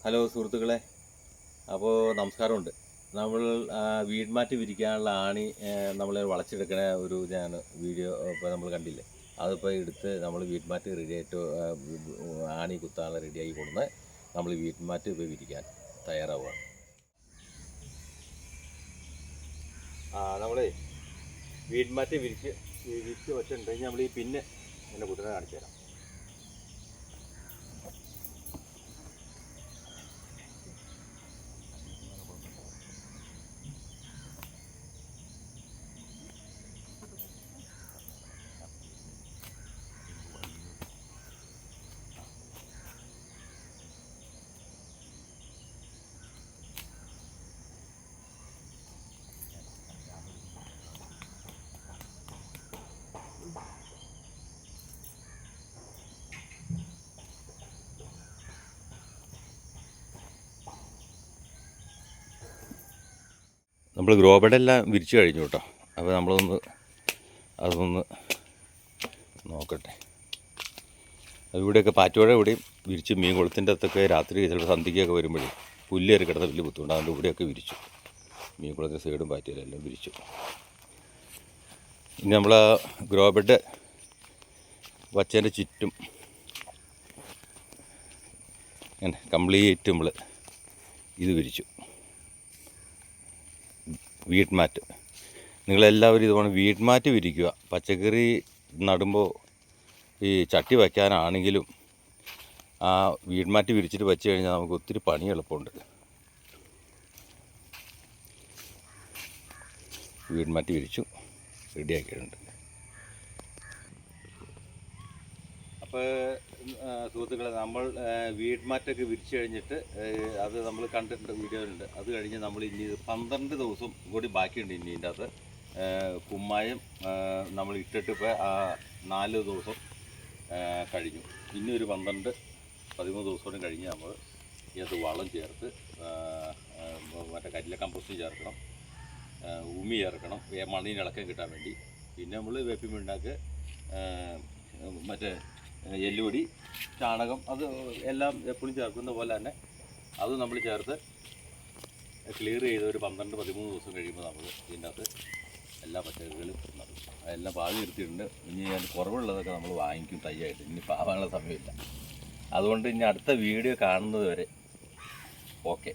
Hello സുഹൃത്തുക്കളെ, അപ്പോൾ നമസ്കാരമുണ്ട്. നമ്മൾ വീട്മാറ്റ് വിരിക്കാനുള്ള ആണി നമ്മൾ വളച്ചെടുക്കണ ഒരു വീഡിയോ ഇപ്പോൾ നമ്മൾ കണ്ടില്ലേ. അതിപ്പോൾ എടുത്ത് നമ്മൾ വീട്മാറ്റ് റെഡിയായിട്ട് ആണി കുത്താനുള്ള റെഡിയാക്കി കൊടുന്ന് നമ്മൾ വീട്മാറ്റ് ഇപ്പോൾ വിരിക്കാൻ തയ്യാറാവുകയാണ്. നമ്മൾ വീട്മാറ്റ് വിരിച്ച് വെച്ചിട്ടുണ്ട്. നമ്മൾ ഈ പിന്നെ ഇങ്ങനെ കുത്തിനെ കാണിച്ചു തരാം. നമ്മൾ ഗ്രോ ബെഡെല്ലാം വിരിച്ചു കഴിഞ്ഞു കേട്ടോ. അപ്പോൾ അതൊന്ന് നോക്കട്ടെ. ഇവിടെയൊക്കെ പാറ്റോടെ ഇവിടെയും വിരിച്ച് മീൻ കുളത്തിൻ്റെ അകത്തൊക്കെ രാത്രി ചിലപ്പോൾ സന്ധ്യയ്ക്കൊക്കെ വരുമ്പോഴേ പുല്ലേറി കിടന്ന വലിയ ബുദ്ധിമുട്ട്. അതുകൊണ്ട് ഇവിടെയൊക്കെ വിരിച്ചു, മീൻ കുളത്തിൻ്റെ സൈഡും പാറ്റയിലെല്ലാം വിരിച്ചു. ഇനി നമ്മൾ ഗ്രോ ബെഡ് വച്ചതിൻ്റെ ചുറ്റും അങ്ങനെ കംപ്ലീറ്റ് നമ്മൾ ഇത് വിരിച്ചു. വീട്മാറ്റ് നിങ്ങളെല്ലാവരും ഇതുപോലെ വീട്മാറ്റ് വിരിക്കുക. പച്ചക്കറി നടുമ്പോൾ ഈ ചട്ടി വയ്ക്കാനാണെങ്കിലും ആ വീട്മാറ്റ് വിരിച്ചിട്ട് വെച്ച് കഴിഞ്ഞാൽ നമുക്ക് ഒത്തിരി പണി എളുപ്പമുണ്ട്. വീട്മാറ്റ് വിരിച്ചു റെഡിയാക്കിയിട്ടുണ്ട്. അപ്പോൾ സുഹൃത്തുക്കളെ, നമ്മൾ വീട്മാറ്റൊക്കെ വിരിച്ചു കഴിഞ്ഞിട്ട് അത് നമ്മൾ കണ്ടിട്ടുണ്ട്, വീഡിയോയിലുണ്ട്. അത് കഴിഞ്ഞ് നമ്മൾ ഇനി 12 ദിവസം കൂടി ബാക്കിയുണ്ട്. ഇനി ഇതിൻ്റെ അകത്ത് കുമ്മായം നമ്മൾ ഇട്ടിട്ട് ഇപ്പോൾ 4 ദിവസം കഴിഞ്ഞു. ഇനി ഒരു 12-13 ദിവസം കഴിഞ്ഞ് നമ്മൾ ഇതിനകത്ത് വളം ചേർത്ത് മറ്റേ കരിയില കമ്പോസ്റ്റ് ചേർക്കണം, ഉമി ചേർക്കണം, മണ്ണിന് ഇളക്കം കിട്ടാൻ വേണ്ടി. പിന്നെ നമ്മൾ വേപ്പിൻ പിണ്ണാക്ക്, മറ്റേ എല്ലുപൊടി, ചാണകം, അത് എല്ലാം എപ്പോഴും ചേർക്കുന്ന പോലെ തന്നെ അത് നമ്മൾ ചേർത്ത് ക്ലിയർ ചെയ്ത് ഒരു 12-13 ദിവസം കഴിയുമ്പോൾ നമ്മൾ ഇതിൻ്റെ അകത്ത് എല്ലാ പച്ചക്കറികളും നടും. അതെല്ലാം പാതി നിർത്തിയിട്ടുണ്ട്. ഇനി അതിന് കുറവുള്ളതൊക്കെ നമ്മൾ വാങ്ങിക്കും തയ്യായിട്ട്. ഇനി പാവാനുള്ള സമയമില്ല. അതുകൊണ്ട് ഇനി അടുത്ത വീഡിയോ കാണുന്നത് വരെ ഓക്കെ.